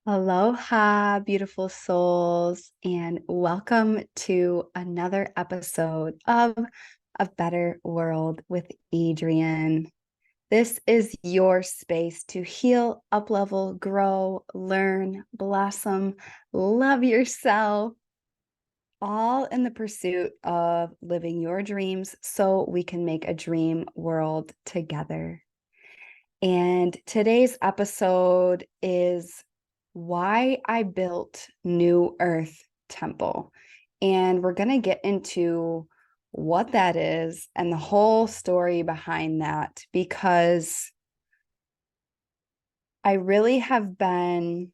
Aloha, beautiful souls, and welcome to another episode of A Better World with Adrienne. This is your space to heal, uplevel, grow, learn, blossom, love yourself, all in the pursuit of living your dreams so we can make a dream world together. And today's episode is why I built New Earth Temple. And we're going to get into what that is and the whole story behind that, because I really have been,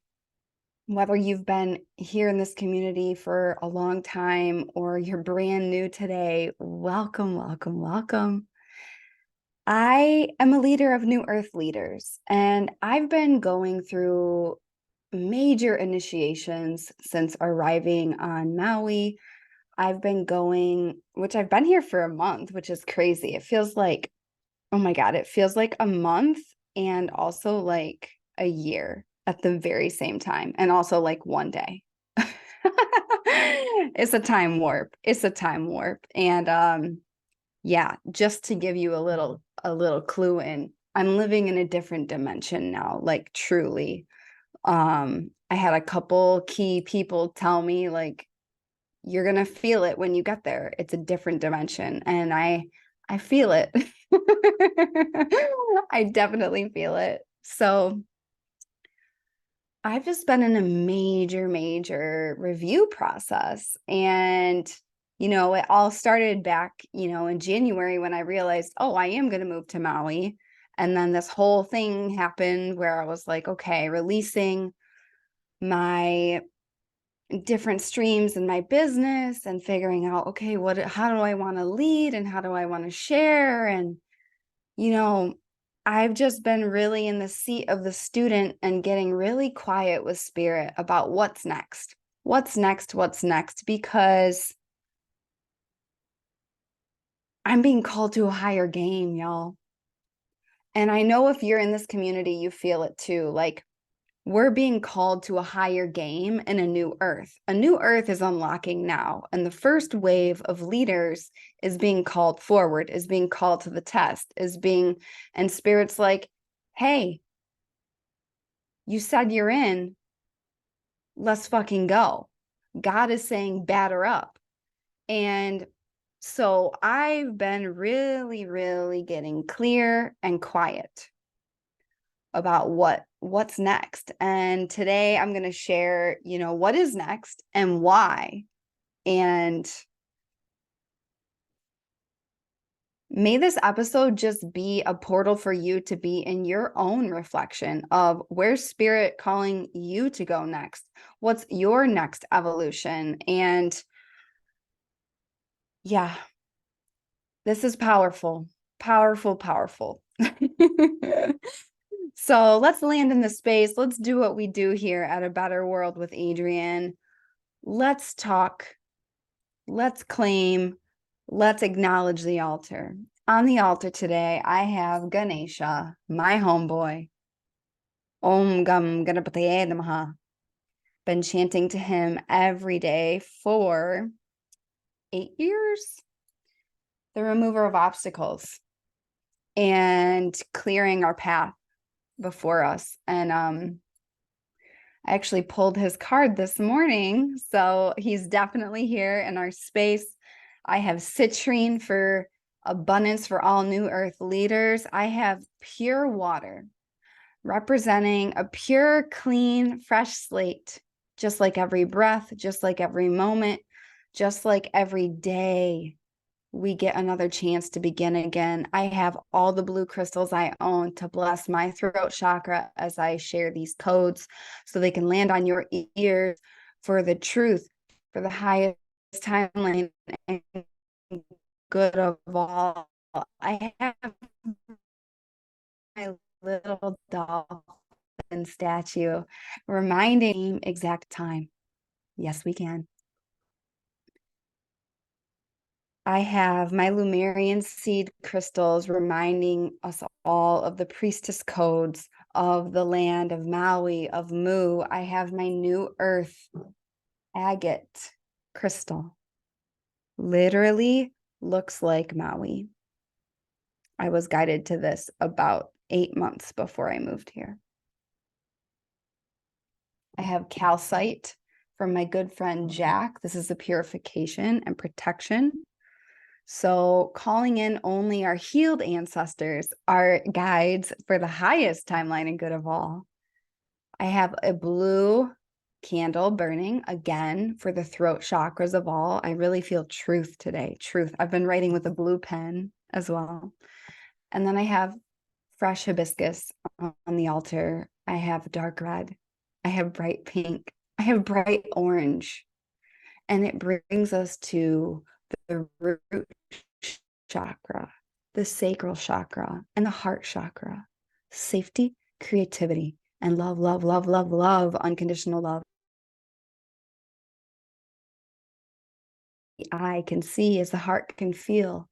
whether you've been here in this community for a long time or you're brand new today, welcome, welcome, welcome. I am a leader of New Earth Leaders, and I've been going through major initiations since arriving on Maui. I've been going, which I've been here for a month, which is crazy. It feels like, oh my God, it feels like a month and also like a year at the very same time, and also like one day. It's a time warp. It's a time warp. And yeah, just to give you a little clue in, I'm living in a different dimension now, like truly. I had a couple key people tell me, like, you're gonna feel it when you get there. It's a different dimension. And I feel it. I definitely feel it. So I've just been in a major review process. And it all started back, in January when I realized, oh, I am going to move to Maui. And then this whole thing happened where I was like, okay, releasing my different streams in my business and figuring out, okay, how do I want to lead and how do I want to share? And, you know, I've just been really in the seat of the student and getting really quiet with spirit about what's next. What's next? What's next? Because I'm being called to a higher game, y'all. And I know if you're in this community, you feel it too. Like, we're being called to a higher game in a new earth. A new earth is unlocking now. And the first wave of leaders is being called forward, is being called to the test, and spirit's like, hey, you said you're in, let's fucking go. God is saying, batter up. And so I've been really getting clear and quiet about what's next. And today I'm going to share, what is next and why. And may this episode just be a portal for you to be in your own reflection of where's spirit calling you to go next? What's your next evolution? And yeah, this is powerful, powerful. So let's land in the space. Let's do what we do here at A Better World with Adrienne. Let's talk. Let's claim. Let's acknowledge the altar. On the altar today, I have Ganesha, my homeboy. Om Gam Ganapataye Namaha. Been chanting to him every day for 8 years. The remover of obstacles and clearing our path before us. And I actually pulled his card this morning, so he's definitely here in our space. I have citrine for abundance for all new earth leaders. I have pure water representing a pure, clean, fresh slate, just like every breath, just like every moment, just like every day. We get another chance to begin again. I have all the blue crystals I own to bless my throat chakra as I share these codes so they can land on your ears for the truth, for the highest timeline and good of all. I have my little dolphin statue reminding exact time. Yes, we can. I have my Lumerian seed crystals reminding us all of the priestess codes of the land of Maui, of Mu. I have my new earth agate crystal. Literally looks like Maui. I was guided to this about 8 months before I moved here. I have calcite from my good friend Jack. This is a purification and protection. So calling in only our healed ancestors, our guides for the highest timeline and good of all. I have a blue candle burning again for the throat chakras of all. I really feel truth today. Truth. I've been writing with a blue pen as well. And then I have fresh hibiscus on the altar. I have dark red. I have bright pink. I have bright orange. And it brings us to the root chakra, the sacral chakra, and the heart chakra. Safety, creativity, and love, love, love, love, love, unconditional love. The eye can see as the heart can feel,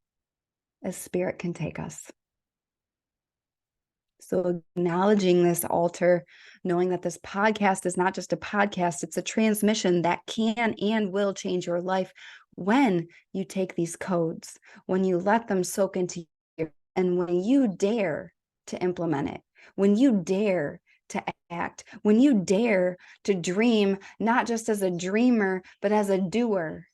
as spirit can take us. So acknowledging this altar, knowing that this podcast is not just a podcast, it's a transmission that can and will change your life when you take these codes, when you let them soak into you, and when you dare to implement it, when you dare to act, when you dare to dream, not just as a dreamer, but as a doer.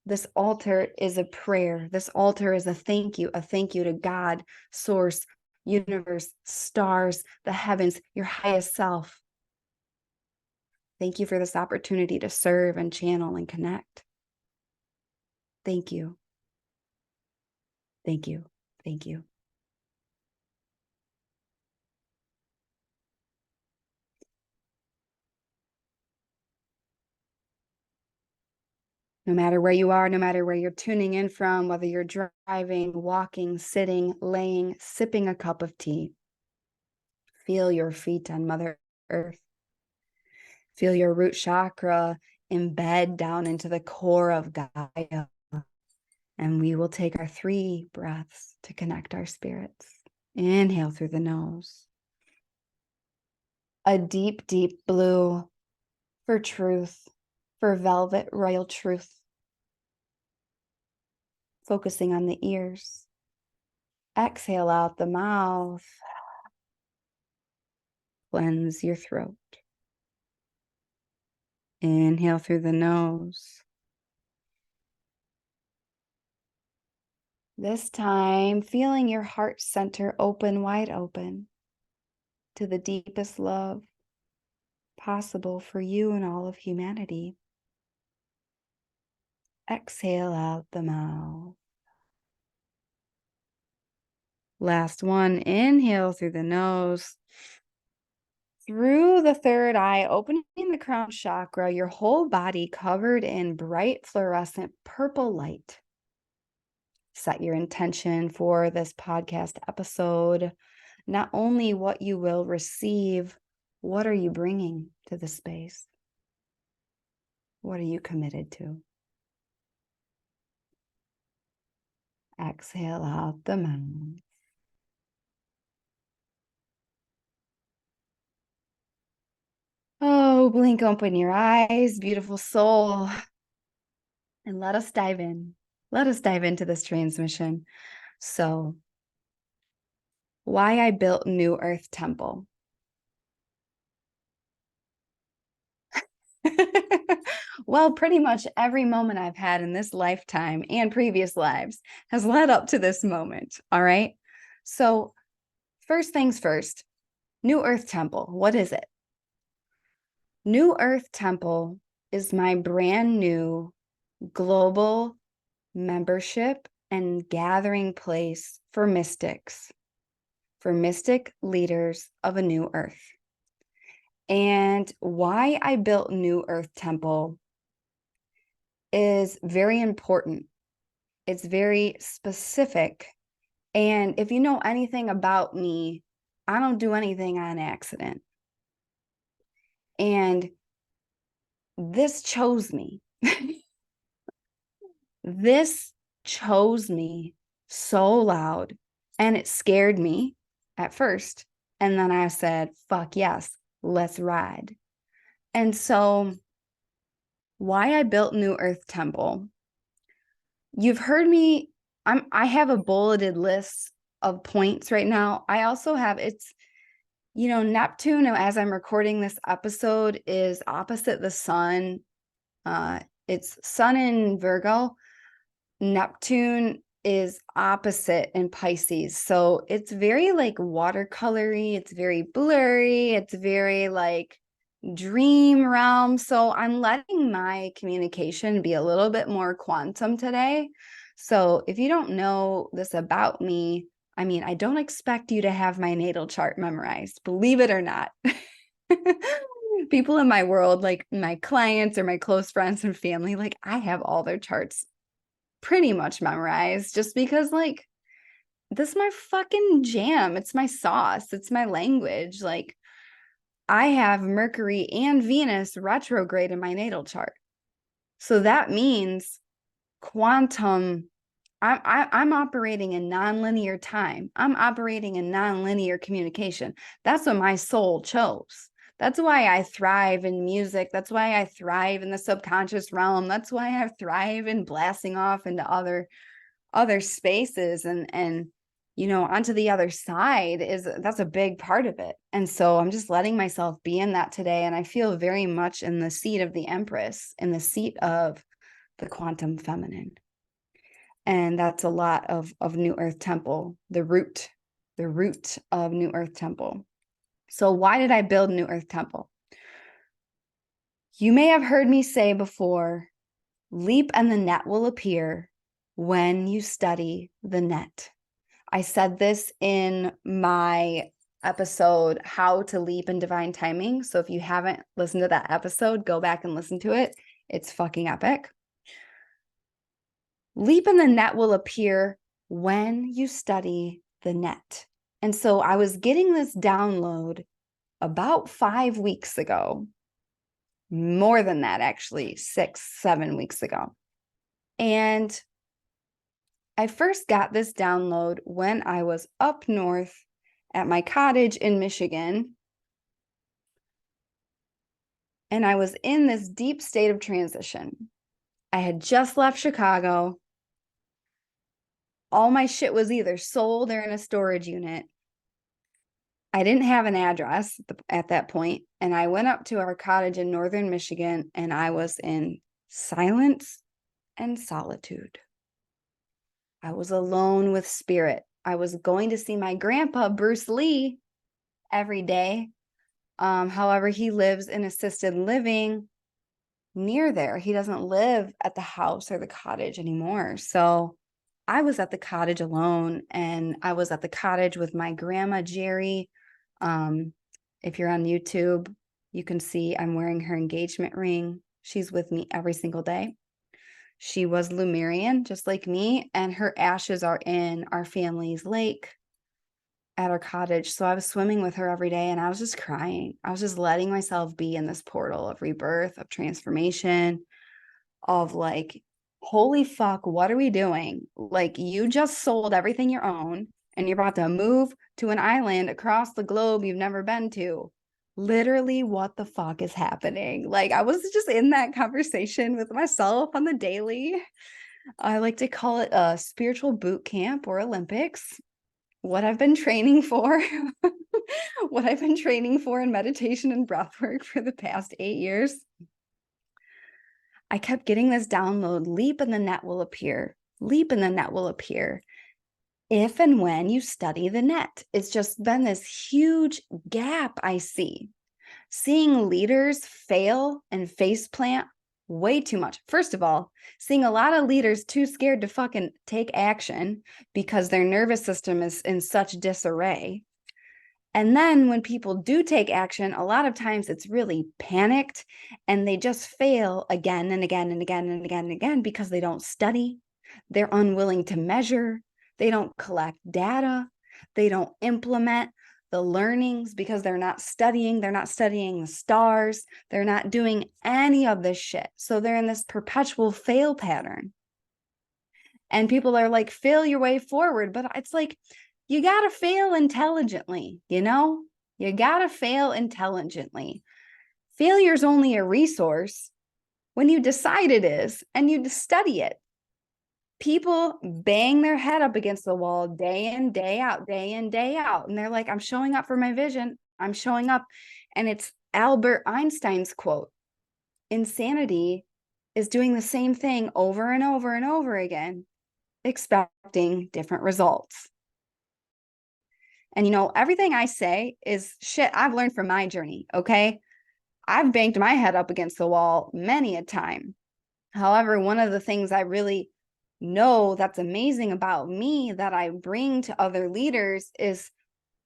This altar is a prayer. This altar is a thank you to God, source, universe, stars, the heavens, your highest self. Thank you for this opportunity to serve and channel and connect. Thank you. Thank you. Thank you. No matter where you are, no matter where you're tuning in from, whether you're driving, walking, sitting, laying, sipping a cup of tea, feel your feet on Mother Earth. Feel your root chakra embed down into the core of Gaia. And we will take our 3 breaths to connect our spirits. Inhale through the nose. A deep, deep blue for truth, for velvet royal truth. Focusing on the ears. Exhale out the mouth. Cleanse your throat. Inhale through the nose. This time, feeling your heart center open, wide open to the deepest love possible for you and all of humanity. Exhale out the mouth. Last one, inhale through the nose. Through the third eye, opening the crown chakra, your whole body covered in bright fluorescent purple light. Set your intention for this podcast episode. Not only what you will receive, what are you bringing to the space? What are you committed to? Exhale out the mouth. Oh, blink open your eyes, beautiful soul. And let us dive in. Let us dive into this transmission. So, why I built New Earth Temple. Well, pretty much every moment I've had in this lifetime and previous lives has led up to this moment. All right. So, first things first, New Earth Temple. What is it? New Earth Temple is my brand new global membership and gathering place for mystics, for mystic leaders of a new earth. And why I built New Earth Temple is very important. It's very specific. And if you know anything about me, I don't do anything on accident. And this chose me. This chose me so loud, and it scared me at first. And then I said, fuck yes, let's ride. And so why I built New Earth Temple. You've heard me, I have a bulleted list of points right now. I also have, Neptune, as I'm recording this episode, is opposite the sun. It's sun in Virgo. Neptune is opposite in Pisces. So it's very like watercolory. It's very blurry. It's very like dream realm. So I'm letting my communication be a little bit more quantum today. So if you don't know this about me, I mean, I don't expect you to have my natal chart memorized, believe it or not. People in my world, like my clients or my close friends and family, like I have all their charts pretty much memorized just because like this is my fucking jam. It's my sauce. It's my language. Like I have Mercury and Venus retrograde in my natal chart. So that means quantum. I'm operating in nonlinear time. I'm operating in nonlinear communication. That's what my soul chose. That's why I thrive in music. That's why I thrive in the subconscious realm. That's why I thrive in blasting off into other spaces and onto the other side. That's a big part of it. And so I'm just letting myself be in that today. And I feel very much in the seat of the Empress, in the seat of the quantum feminine. And that's a lot of New Earth Temple, the root of New Earth Temple. So why did I build New Earth Temple? You may have heard me say before, leap and the net will appear when you study the net. I said this in my episode, How to Leap in Divine Timing. So if you haven't listened to that episode, go back and listen to it. It's fucking epic. Leap and the net will appear when you study the net. And so I was getting this download about 5 weeks ago, more than that, actually, 6-7 weeks ago. And I first got this download when I was up north at my cottage in Michigan. And I was in this deep state of transition. I had just left Chicago. All my shit was either sold or in a storage unit. I didn't have an address at that point, and I went up to our cottage in northern Michigan, and I was in silence and solitude. I was alone with spirit. I was going to see my grandpa, Bruce Lee, every day. However, he lives in assisted living near there. He doesn't live at the house or the cottage anymore. So I was at the cottage alone, and I was at the cottage with my grandma, Jerry. If you're on YouTube, you can see I'm wearing her engagement ring. She's with me every single day. She was Lemurian, just like me, and her ashes are in our family's lake at our cottage. So I was swimming with her every day, and I was just crying. I was just letting myself be in this portal of rebirth, of transformation, of like, holy fuck, what are we doing? Like, you just sold everything you own, and you're about to move to an island across the globe you've never been to. Literally, what the fuck is happening? Like, I was just in that conversation with myself on the daily. I like to call it a spiritual boot camp or Olympics. What I've been training for, what I've been training for in meditation and breath work for the past 8 years. I kept getting this download, leap and the net will appear. Leap and the net will appear. If and when you study the net. It's just been this huge gap I see. Seeing leaders fail and faceplant way too much. First of all, seeing a lot of leaders too scared to fucking take action because their nervous system is in such disarray. And then when people do take action, a lot of times it's really panicked and they just fail again and again and again and again and again because they don't study. They're unwilling to measure. They don't collect data. They don't implement the learnings because they're not studying. They're not studying the stars. They're not doing any of this shit. So they're in this perpetual fail pattern. And people are like, fail your way forward. But it's like, you got to fail intelligently, you know? You got to fail intelligently. Failure is only a resource when you decide it is and you study it. People bang their head up against the wall day in, day out, day in, day out. And they're like, I'm showing up for my vision. I'm showing up. And it's Albert Einstein's quote: insanity is doing the same thing over and over and over again, expecting different results. And everything I say is shit I've learned from my journey. Okay. I've banged my head up against the wall many a time. However, one of the things I really know that's amazing about me that I bring to other leaders is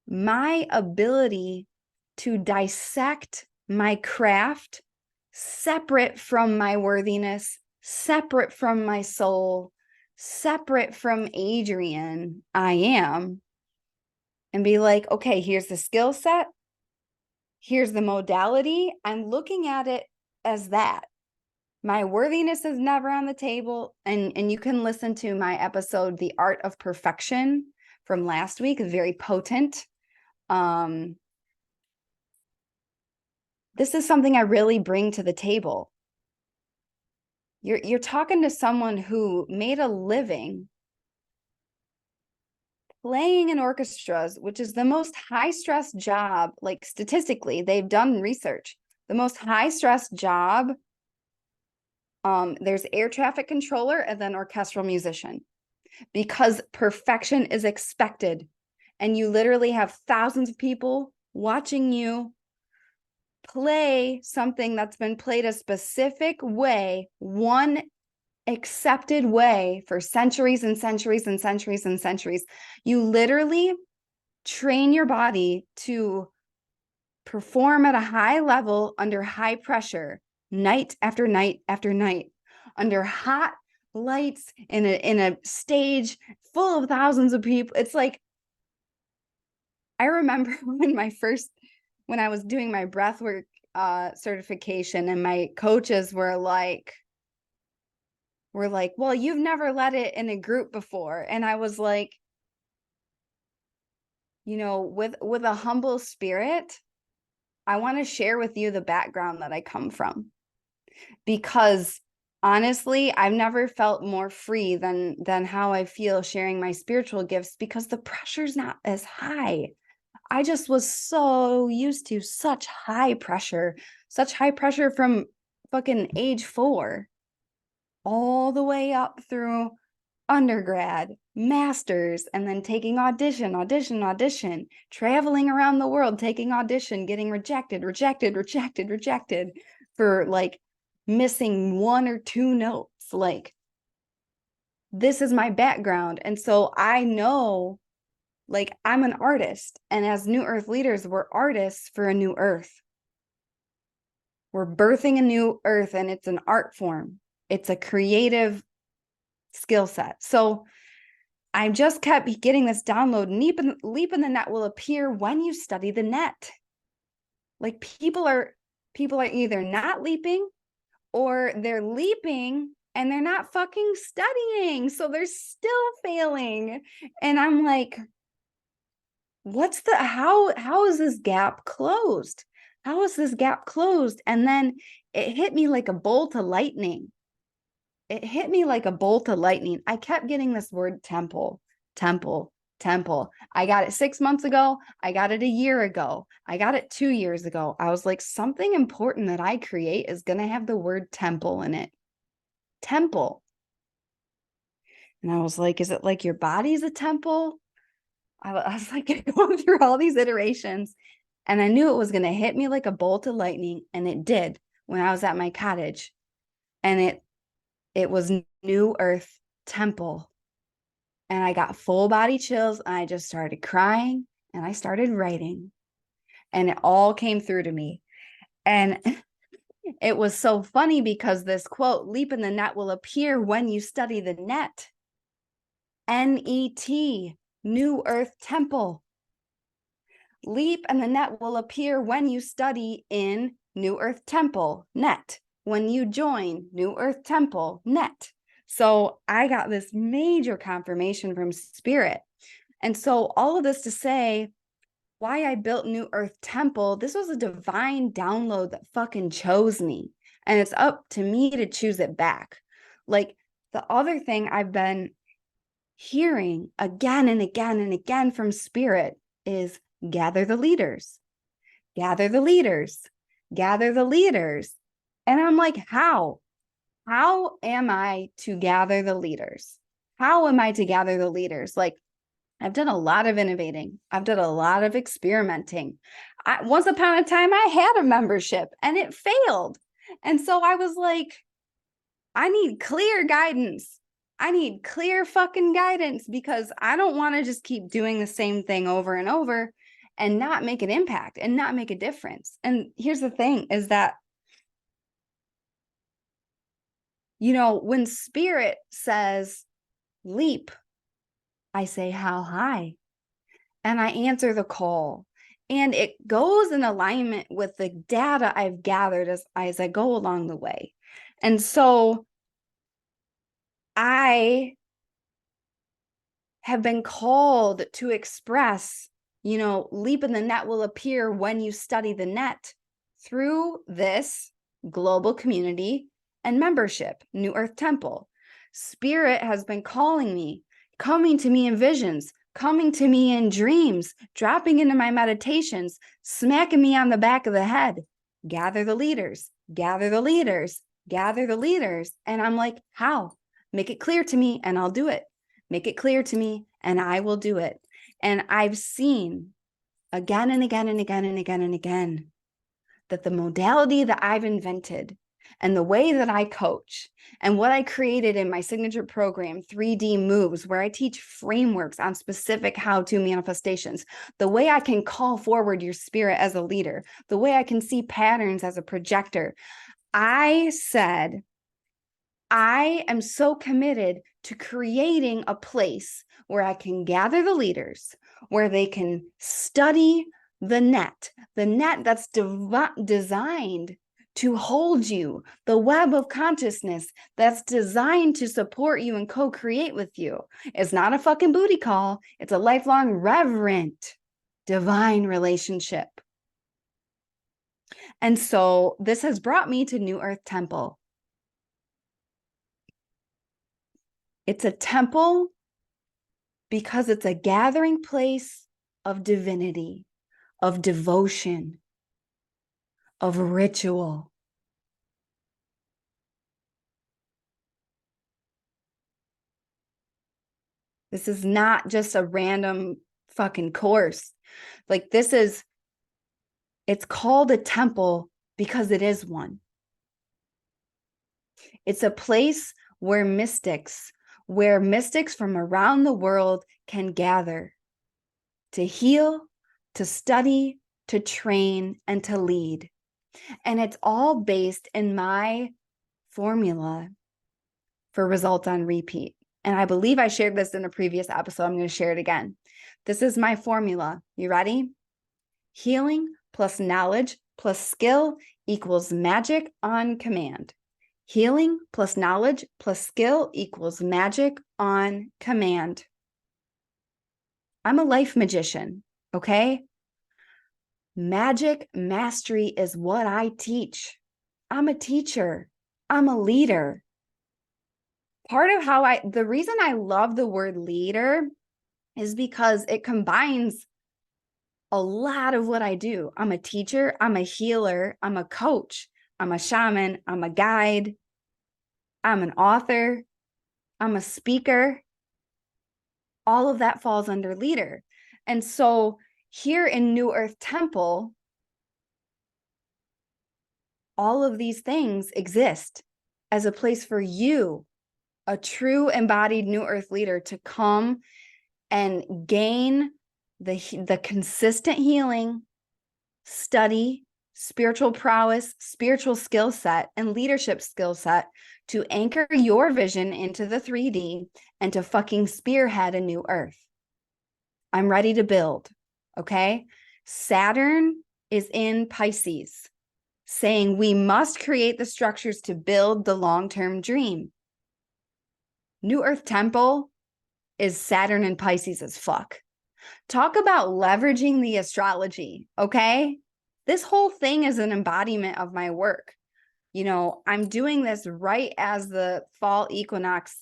my ability to dissect my craft separate from my worthiness, separate from my soul, separate from Adrian I am, and be like, okay, here's the skill set. Here's the modality. I'm looking at it as that. My worthiness is never on the table. And you can listen to my episode, The Art of Perfection, from last week. Very potent. This is something I really bring to the table. You're talking to someone who made a living playing in orchestras, which is the most high stress job. Like statistically, they've done research. The most high stress job. There's air traffic controller and then orchestral musician, because perfection is expected. And you literally have thousands of people watching you play something that's been played a specific way, one accepted way for centuries and centuries and centuries and centuries. You literally train your body to perform at a high level under high pressure, night after night after night, under hot lights in a stage full of thousands of people. It's like, I remember when I was doing my breathwork certification, and my coaches were like, well, you've never led it in a group before. And I was like, with a humble spirit, I want to share with you the background that I come from, because honestly, I've never felt more free than how I feel sharing my spiritual gifts, because the pressure's not as high. I just was so used to such high pressure from fucking age 4 all the way up through undergrad, master's, and then taking audition, traveling around the world, taking audition, getting rejected for like missing 1 or 2 notes. Like, this is my background. And so I know, like, I'm an artist, and as New Earth leaders, we're artists for a new earth. We're birthing a new earth, and it's an art form. It's a creative skill set. So I just kept getting this download. Leap in the net will appear when you study the net. Like, people are either not leaping, or they're leaping and they're not fucking studying. So they're still failing. And I'm like, how is this gap closed? How is this gap closed? And then it hit me like a bolt of lightning. I kept getting this word temple. I got it 6 months ago. I got it a year ago. I got it 2 years ago. I was like, something important that I create is going to have the word temple in it. Temple. And I was like, is it like your body's a temple? I was like going through all these iterations, and I knew it was going to hit me like a bolt of lightning. And it did when I was at my cottage, and it was New Earth Temple. And I got full body chills, and I just started crying, and I started writing, and it all came through to me. And it was so funny, because this quote, leap in the net will appear when you study the net. N-E-T, New Earth Temple. Leap and the net will appear when you study in New Earth Temple, net. When you join New Earth Temple, net. So I got this major confirmation from Spirit. And so all of this to say, why I built New Earth Temple, this was a divine download that fucking chose me. And it's up to me to choose it back. Like the other thing I've been hearing again and again and again from Spirit is gather the leaders, gather the leaders, gather the leaders. And I'm like, how? How am I to gather the leaders? How am I to gather the leaders? Like, I've done a lot of innovating. I've done a lot of experimenting. Once upon a time, I had a membership and it failed. And so I was like, I need clear guidance. I need clear fucking guidance because I don't want to just keep doing the same thing over and over and not make an impact and not make a difference. And here's the thing is that, you know, when Spirit says leap, I say, how high? And I answer the call. And it goes in alignment with the data I've gathered as I go along the way. And so I have been called to express, you know, leap in the net will appear when you study the net through this global community and membership, New Earth Temple. Spirit has been calling me, coming to me in visions, coming to me in dreams, dropping into my meditations, smacking me on the back of the head. Gather the leaders, gather the leaders, gather the leaders. And I'm like, how? Make it clear to me and I'll do it. Make it clear to me and I will do it. And I've seen again and again and again and again and again that the modality that I've invented and the way that I coach and what I created in my signature program, 3D Moves, where I teach frameworks on specific how-to manifestations, the way I can call forward your spirit as a leader, the way I can see patterns as a projector. I said, I am so committed to creating a place where I can gather the leaders, where they can study the net that's designed to hold you, the web of consciousness that's designed to support you and co-create with you. It's not a fucking booty call. It's a lifelong, reverent, divine relationship. And so this has brought me to New Earth Temple. It's a temple because it's a gathering place of divinity, of devotion, of ritual. This is not just a random fucking course. Like it's called a temple because it is one. It's a place where mystics from around the world can gather to heal, to study, to train, and to lead. And it's all based in my formula for results on repeat. And I believe I shared this in a previous episode. I'm going to share it again. This is my formula. You ready? Healing plus knowledge plus skill equals magic on command. Healing plus knowledge plus skill equals magic on command. I'm a life magician, okay? Magic mastery is what I teach. I'm a teacher. I'm a leader. Part of the reason I love the word leader is because it combines a lot of what I do. I'm a teacher, I'm a healer, I'm a coach, I'm a shaman, I'm a guide, I'm an author, I'm a speaker. All of that falls under leader. And so here in New Earth Temple, all of these things exist as a place for you, a true embodied New Earth leader, to come and gain the consistent healing, study, spiritual prowess, spiritual skill set, and leadership skill set to anchor your vision into the 3D and to fucking spearhead a new earth. I'm ready to build, okay? Saturn is in Pisces, saying we must create the structures to build the long-term dream. New Earth Temple is Saturn and Pisces as fuck. Talk about leveraging the astrology, okay? This whole thing is an embodiment of my work. I'm doing this right as the fall equinox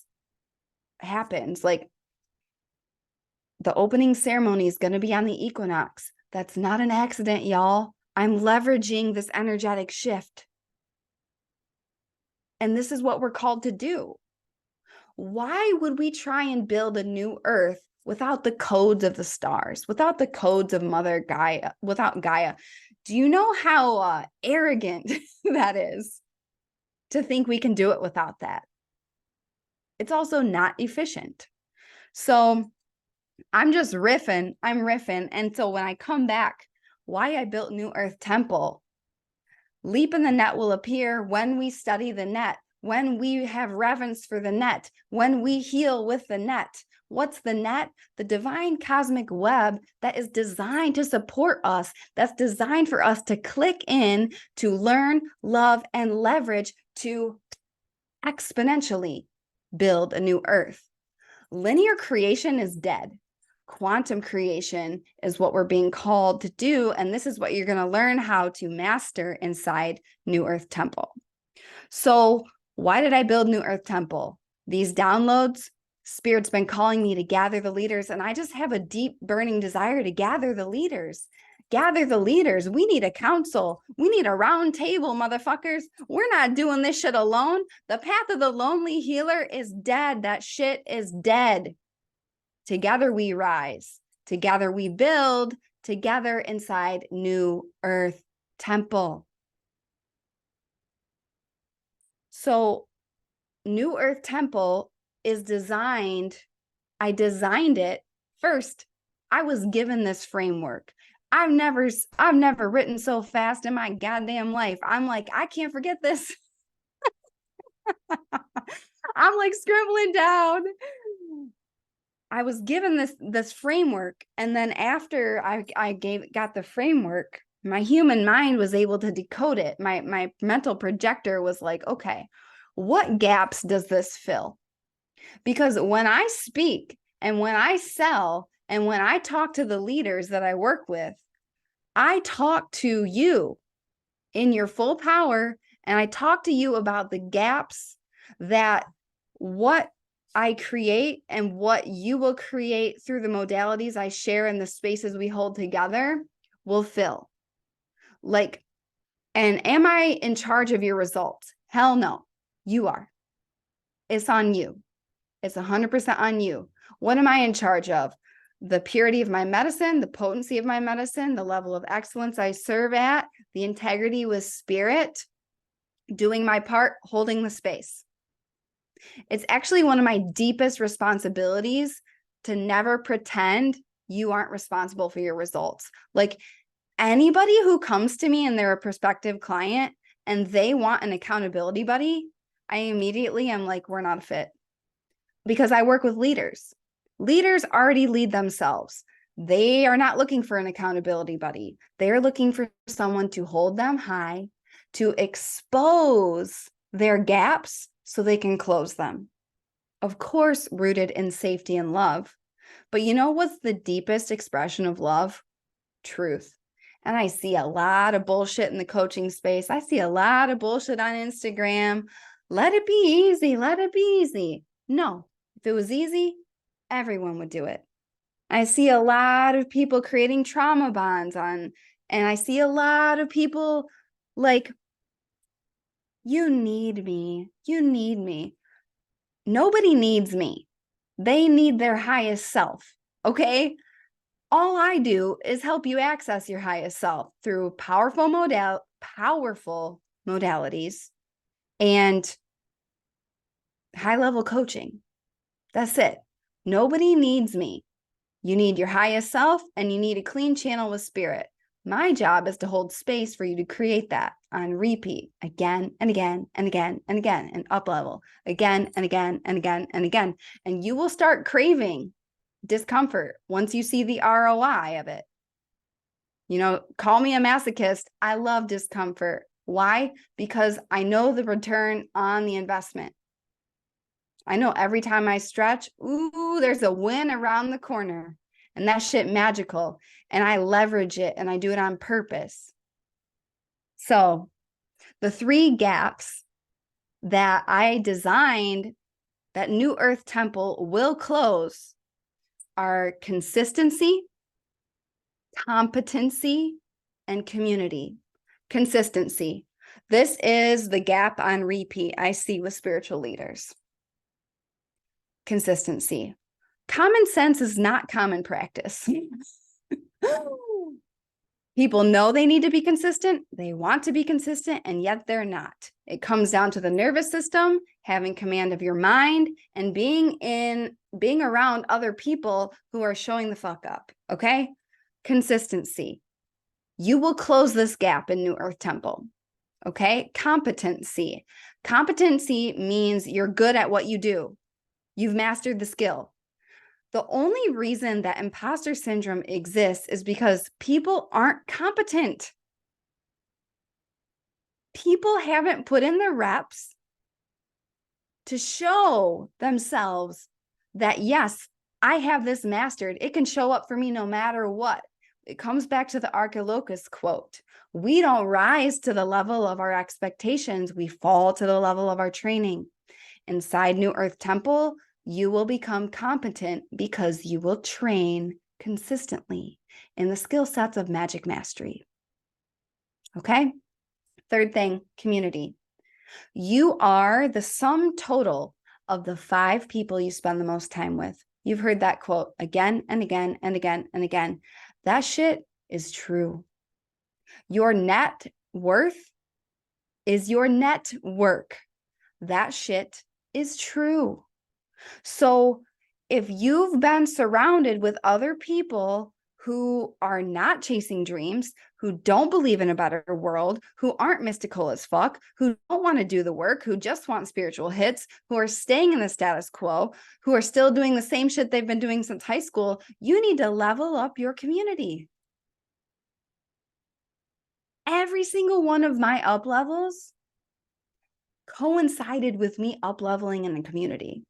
happens. Like, the opening ceremony is going to be on the equinox. That's not an accident, y'all. I'm leveraging this energetic shift. And this is what we're called to do. Why would we try and build a new earth without the codes of the stars, without the codes of Mother Gaia, without Gaia? Do you know how arrogant that is to think we can do it without that? It's also not efficient. So I'm just riffing. I'm riffing. And so when I come back, why I built New Earth Temple, leap in the net will appear when we study the net, when we have reverence for the net, when we heal with the net. What's the net? The divine cosmic web that is designed to support us, that's designed for us to click in, to learn, love, and leverage to exponentially build a new earth. Linear creation is dead. Quantum creation is what we're being called to do. And this is what you're going to learn how to master inside New Earth Temple. So why did I build New Earth Temple? These downloads, Spirit's been calling me to gather the leaders. And I just have a deep burning desire to gather the leaders. Gather the leaders. We need a council. We need a round table, motherfuckers. We're not doing this shit alone. The path of the lonely healer is dead. That shit is dead. Together we rise. Together we build. Together inside New Earth Temple. So New Earth Temple is designed. I designed it first. I was given this framework. I've never written so fast in my goddamn life. I'm like, I can't forget this. I'm like scribbling down. I was given this framework, and then after I got the framework, my human mind was able to decode it. My mental projector was like, okay, what gaps does this fill? Because when I speak and when I sell and when I talk to the leaders that I work with, I talk to you in your full power, and I talk to you about the gaps that what I create and what you will create through the modalities I share in the spaces we hold together will fill. Like, and am I in charge of your results? Hell no, you are. It's on you. It's 100% on you. What am I in charge of? The purity of my medicine, the potency of my medicine, the level of excellence I serve at, the integrity with spirit, doing my part, holding the space. It's actually one of my deepest responsibilities to never pretend you aren't responsible for your results. Like, anybody who comes to me and they're a prospective client and they want an accountability buddy, I immediately am like, we're not a fit. Because I work with leaders. Leaders already lead themselves. They are not looking for an accountability buddy. They're looking for someone to hold them high, to expose their gaps so they can close them. Of course, rooted in safety and love. But you know what's the deepest expression of love? Truth. And I see a lot of bullshit in the coaching space. I see a lot of bullshit on Instagram. Let it be easy. Let it be easy. No, if it was easy, everyone would do it. I see a lot of people creating trauma bonds and I see a lot of people like, you need me. You need me. Nobody needs me. They need their highest self. Okay. All I do is help you access your highest self through powerful modalities and high-level coaching. That's it. Nobody needs me. You need your highest self and you need a clean channel with spirit. My job is to hold space for you to create that on repeat again and again and again and again and up level again and again and again and again. And you will start craving discomfort once you see the ROI of it. Call me a masochist. I love discomfort. Why? Because I know the return on the investment. I know every time I stretch, ooh, there's a win around the corner. And that shit magical. And I leverage it and I do it on purpose. So the 3 gaps that I designed that New Earth Temple will close are consistency, competency, and community. Consistency. This is the gap on repeat I see with spiritual leaders. Consistency. Common sense is not common practice. People know they need to be consistent, they want to be consistent, and yet they're not. It comes down to the nervous system, having command of your mind, and being around other people who are showing the fuck up, okay? Consistency. You will close this gap in New Earth Temple, okay? Competency. Competency means you're good at what you do. You've mastered the skill. The only reason that imposter syndrome exists is because people aren't competent. People haven't put in the reps to show themselves that, yes, I have this mastered. It can show up for me no matter what. It comes back to the Archilochus quote. We don't rise to the level of our expectations. We fall to the level of our training. Inside New Earth Temple, you will become competent because you will train consistently in the skill sets of magic mastery. Okay? Third thing, community. You are the sum total of the 5 people you spend the most time with. You've heard that quote again and again and again and again. That shit is true. Your net worth is your net work. That shit is true. So if you've been surrounded with other people who are not chasing dreams, who don't believe in a better world, who aren't mystical as fuck, who don't want to do the work, who just want spiritual hits, who are staying in the status quo, who are still doing the same shit they've been doing since high school, you need to level up your community. Every single one of my up levels coincided with me up leveling in the community.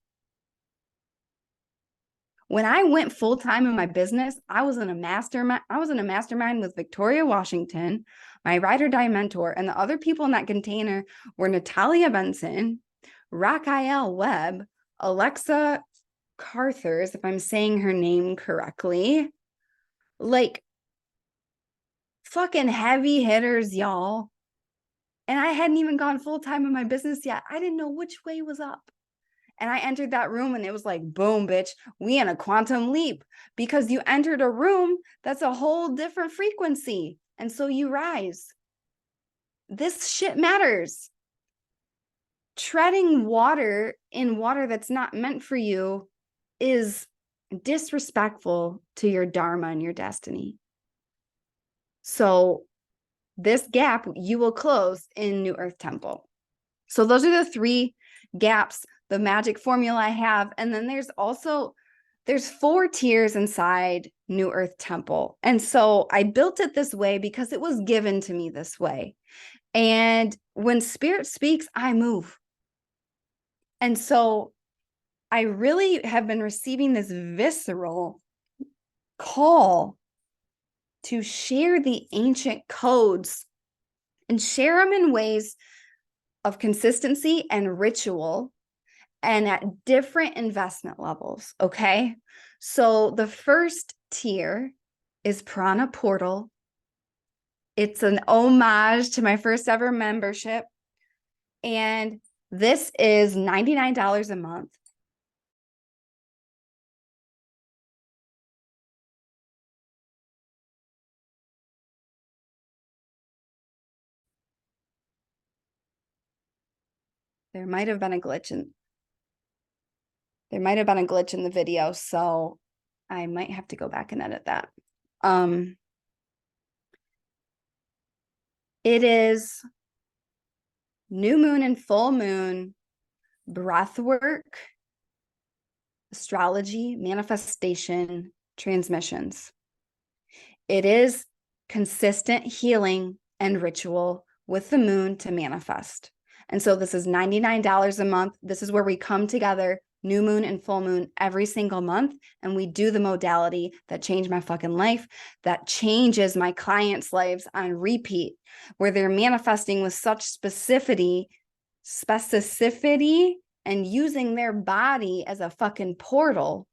When I went full-time in my business, I was in a mastermind with Victoria Washington, my ride or die mentor, and the other people in that container were Natalia Benson, Raquel Webb, Alexa Carthers, if I'm saying her name correctly, like fucking heavy hitters, y'all. And I hadn't even gone full-time in my business yet. I didn't know which way was up. And I entered that room and it was like, boom, bitch, we in a quantum leap, because you entered a room that's a whole different frequency. And so you rise. This shit matters. Treading water in water that's not meant for you is disrespectful to your dharma and your destiny. So this gap you will close in New Earth Temple. So those are the 3 gaps, the magic formula I have. And then there's 4 tiers inside New Earth Temple. And so I built it this way because it was given to me this way. And when spirit speaks, I move. And so I really have been receiving this visceral call to share the ancient codes and share them in ways of consistency and ritual and at different investment levels, okay? So the first tier is Prana Portal. It's an homage to my first ever membership. And this is $99 a month. There might have been a glitch in the video, so I might have to go back and edit that. It is new moon and full moon, breath work, astrology, manifestation, transmissions. It is consistent healing and ritual with the moon to manifest. And so this is $99 a month. This is where we come together new moon and full moon every single month. And we do the modality that changed my fucking life, that changes my clients' lives on repeat, where they're manifesting with such specificity and using their body as a fucking portal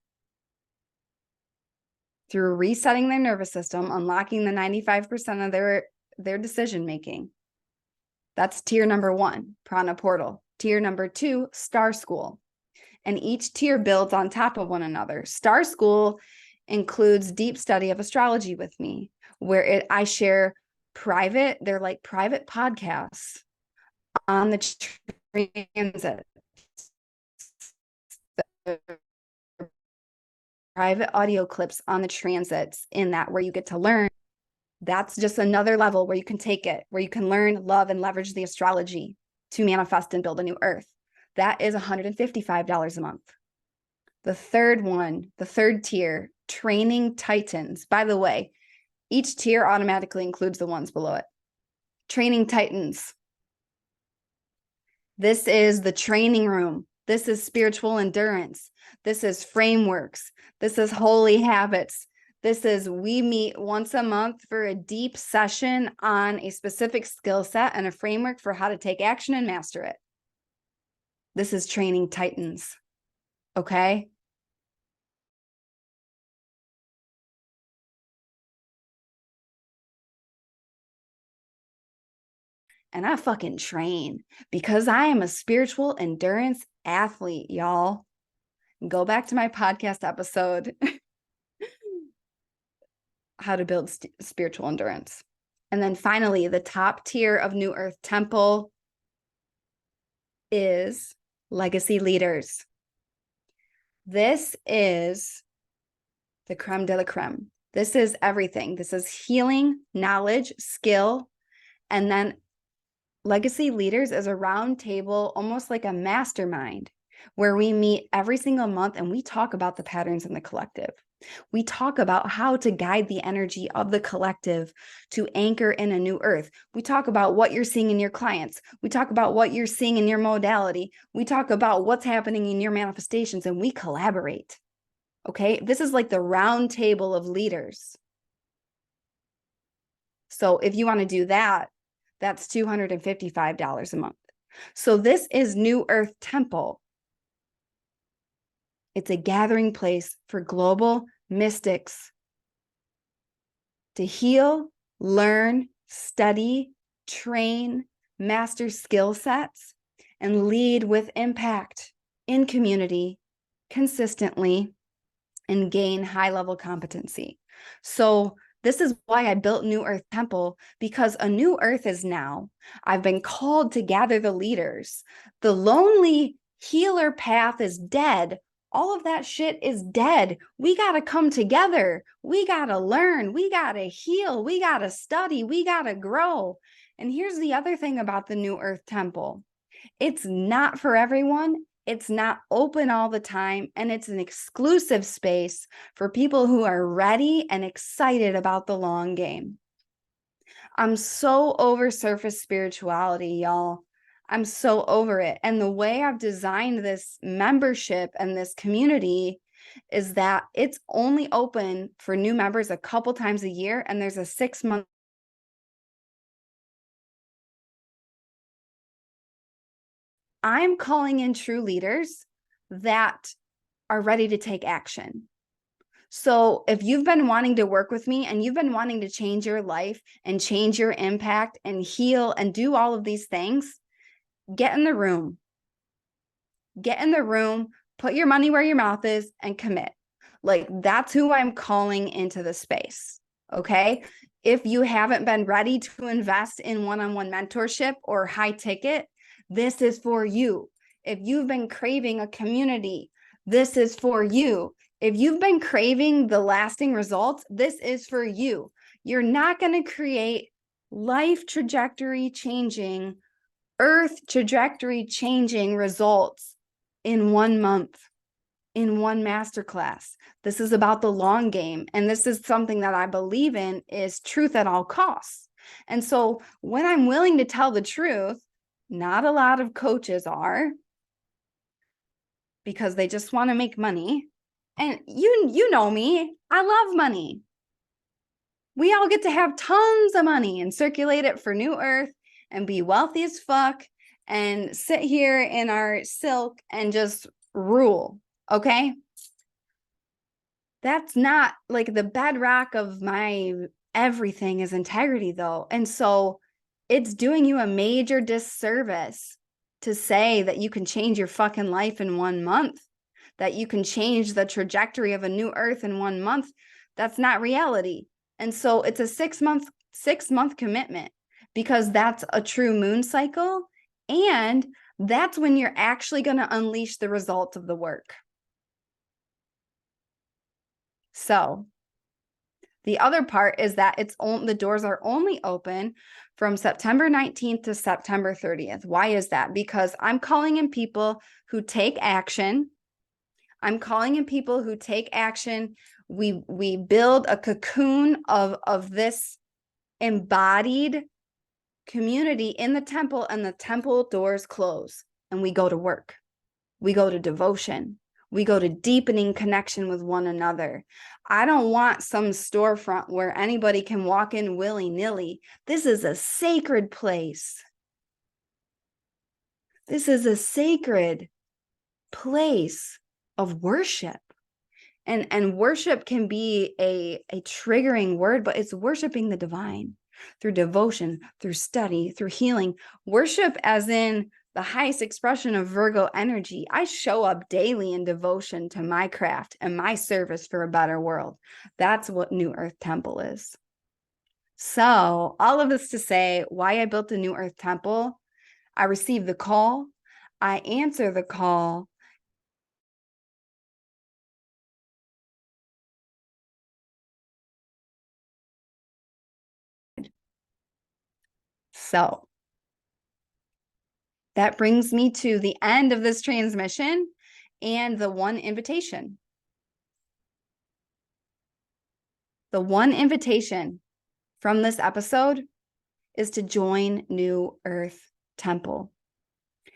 through resetting their nervous system, unlocking the 95% of their decision making. That's tier number 1, Prana Portal. Tier number 2, Star School. And each tier builds on top of one another. Star School includes deep study of astrology with me, where I share they're like private podcasts on the transit, private audio clips on the transits in that, where you get to learn. That's just another level where you can take it, where you can learn, love, and leverage the astrology to manifest and build a new earth. That is $155 a month. The third tier, Training Titans. By the way, each tier automatically includes the ones below it. Training Titans. This is the training room. This is spiritual endurance. This is frameworks. This is holy habits. This is, we meet once a month for a deep session on a specific skill set and a framework for how to take action and master it. This is Training Titans. Okay? And I fucking train because I am a spiritual endurance athlete, y'all. Go back to my podcast episode, how to build spiritual endurance. And then finally, the top tier of New Earth Temple is Legacy Leaders. This is the creme de la creme. This is everything. This is healing, knowledge, skill, and then Legacy Leaders is a round table, almost like a mastermind, where we meet every single month and we talk about the patterns in the collective. We talk about how to guide the energy of the collective to anchor in a new earth. We talk about what you're seeing in your clients. We talk about what you're seeing in your modality. We talk about what's happening in your manifestations, and we collaborate. Okay, this is like the round table of leaders. So if you want to do that, that's $255 a month. So this is New Earth Temple. It's a gathering place for global mystics to heal, learn, study, train, master skill sets, and lead with impact in community consistently and gain high-level competency. So this is why I built New Earth Temple, because a new earth is now. I've been called to gather the leaders. The lonely healer path is dead. All of that shit is dead. We got to come together. We got to learn. We got to heal. We got to study. We got to grow. And here's the other thing about the New Earth Temple. It's not for everyone. It's not open all the time, and it's an exclusive space for people who are ready and excited about the long game. I'm so over surface spirituality, y'all. I'm so over it. And the way I've designed this membership and this community is that it's only open for new members a couple times a year, and there's a 6-month. I'm calling in true leaders that are ready to take action. So if you've been wanting to work with me and you've been wanting to change your life and change your impact and heal and do all of these things, get in the room. Get in the room, put your money where your mouth is, and commit. Like, that's who I'm calling into the space. Okay. If you haven't been ready to invest in one-on-one mentorship or high ticket, this is for you. If you've been craving a community, this is for you. If you've been craving the lasting results, this is for you. You're not going to create life trajectory changing, earth trajectory changing results in 1 month, in one masterclass. This is about the long game. And this is something that I believe in, is truth at all costs. And so when I'm willing to tell the truth, not a lot of coaches are. because they just want to make money. And you know me, I love money. We all get to have tons of money and circulate it for New Earth and be wealthy as fuck and sit here in our silk and just rule. Okay. That's not like the bedrock of my everything is integrity, though. And so it's doing you a major disservice to say that you can change your fucking life in 1 month, that you can change the trajectory of a new earth in 1 month. That's not reality. And so it's a 6-month commitment, because that's a true moon cycle. And that's when you're actually going to unleash the result of the work. So the other part is that the doors are only open from September 19th to September 30th. Why is that? Because I'm calling in people who take action. I'm calling in people who take action. We build a cocoon of this embodied community in the temple, and the temple doors close, and we go to work. We go to devotion. We go to deepening connection with one another. I don't want some storefront where anybody can walk in willy-nilly. This is a sacred place. This is a sacred place of worship. And worship can be a triggering word, but it's worshiping the divine through devotion, through study, through healing. Worship as in the highest expression of Virgo energy. I show up daily in devotion to my craft and my service for a better world. That's what New Earth Temple is. So all of this to say why I built the New Earth Temple. I received the call. I answer the call. So that brings me to the end of this transmission and the one invitation. The one invitation from this episode is to join New Earth Temple.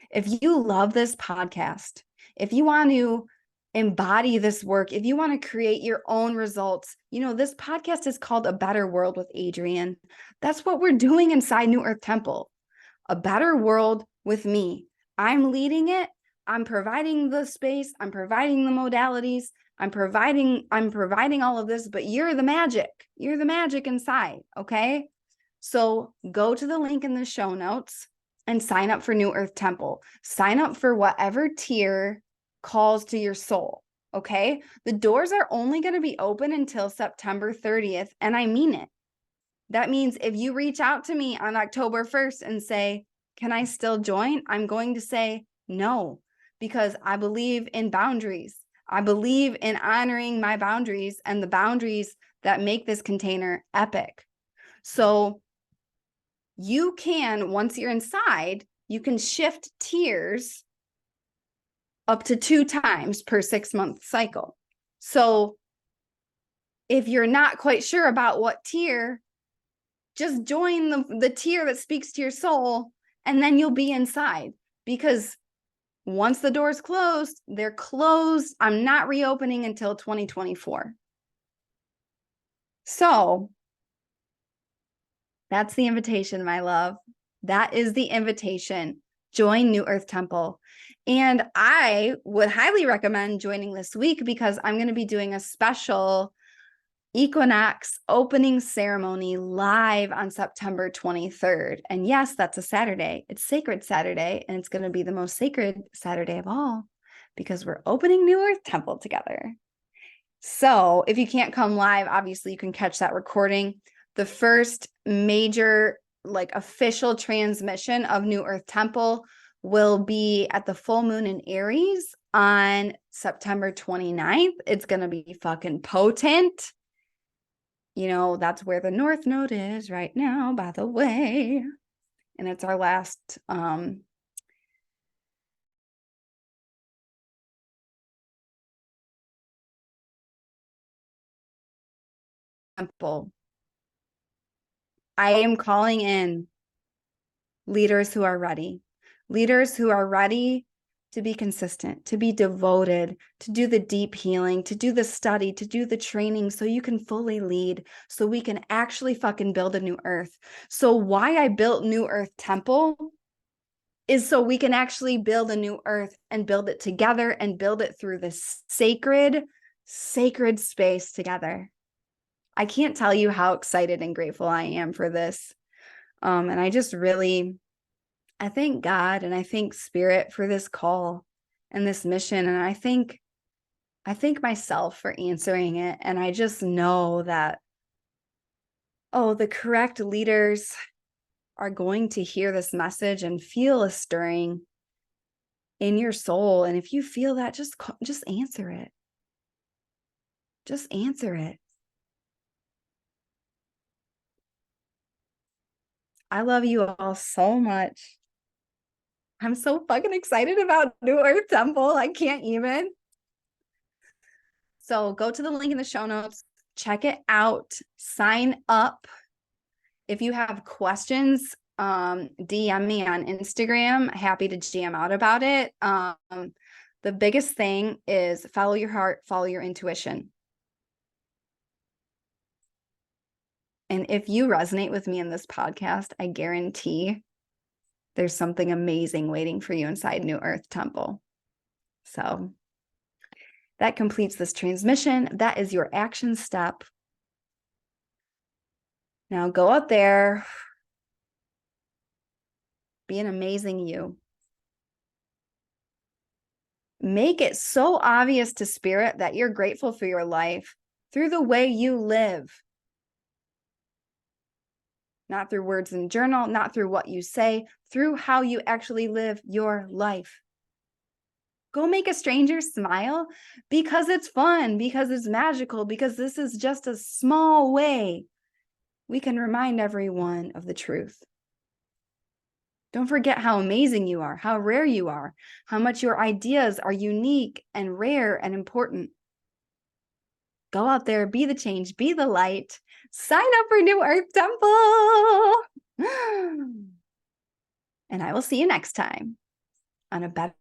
If you love this podcast, if you want to embody this work, if you want to create your own results, this podcast is called A Better World with Adrienne. That's what we're doing inside New Earth Temple. A better world with me. I'm leading it. I'm providing the space. I'm providing the modalities. I'm providing all of this, but you're the magic. You're the magic inside. Okay. So go to the link in the show notes and sign up for New Earth Temple. Sign up for whatever tier calls to your soul. Okay. The doors are only going to be open until September 30th. And I mean it. That means if you reach out to me on October 1st and say, can I still join? I'm going to say no, because I believe in boundaries. I believe in honoring my boundaries and the boundaries that make this container epic. So you can, once you're inside, you can shift tiers up to 2 times per 6-month cycle. So if you're not quite sure about what tier, just join the tier that speaks to your soul, and then you'll be inside. Because once the doors closed, they're closed. I'm not reopening until 2024. So that's the invitation, my love. That is the invitation. Join New Earth Temple. And I would highly recommend joining this week, because I'm going to be doing a special equinox opening ceremony live on September 23rd. And yes, that's a Saturday. It's Sacred Saturday, and it's going to be the most sacred Saturday of all, because we're opening New Earth Temple together. So if you can't come live, obviously you can catch that recording. The first major official transmission of New Earth Temple will be at the full moon in Aries on September 29th. It's going to be fucking potent. That's where the North Node is right now, by the way. And it's our last temple. I am calling in leaders who are ready to be consistent, to be devoted, to do the deep healing, to do the study, to do the training so you can fully lead, so we can actually fucking build a new earth. So why I built New Earth Temple is so we can actually build a new earth and build it together and build it through this sacred space together. I can't tell you how excited and grateful I am for this. And I just really, I thank God and I thank Spirit for this call and this mission. And I thank myself for answering it. And I just know that, the correct leaders are going to hear this message and feel a stirring in your soul. And if you feel that, just answer it. Just answer it. I love you all so much. I'm so fucking excited about New Earth Temple. I can't even. So go to the link in the show notes, check it out, sign up. If you have questions, DM me on Instagram. Happy to jam out about it. The biggest thing is follow your heart, follow your intuition. And if you resonate with me in this podcast, I guarantee there's something amazing waiting for you inside New Earth Temple. So that completes this transmission. That is your action step. Now go out there, be an amazing you. Make it so obvious to Spirit that you're grateful for your life through the way you live. Not through words in journal, not through what you say, through how you actually live your life. Go make a stranger smile because it's fun, because it's magical, because this is just a small way we can remind everyone of the truth. Don't forget how amazing you are, how rare you are, how much your ideas are unique and rare and important. Go out there, be the change, be the light. Sign up for New Earth Temple. And I will see you next time on a better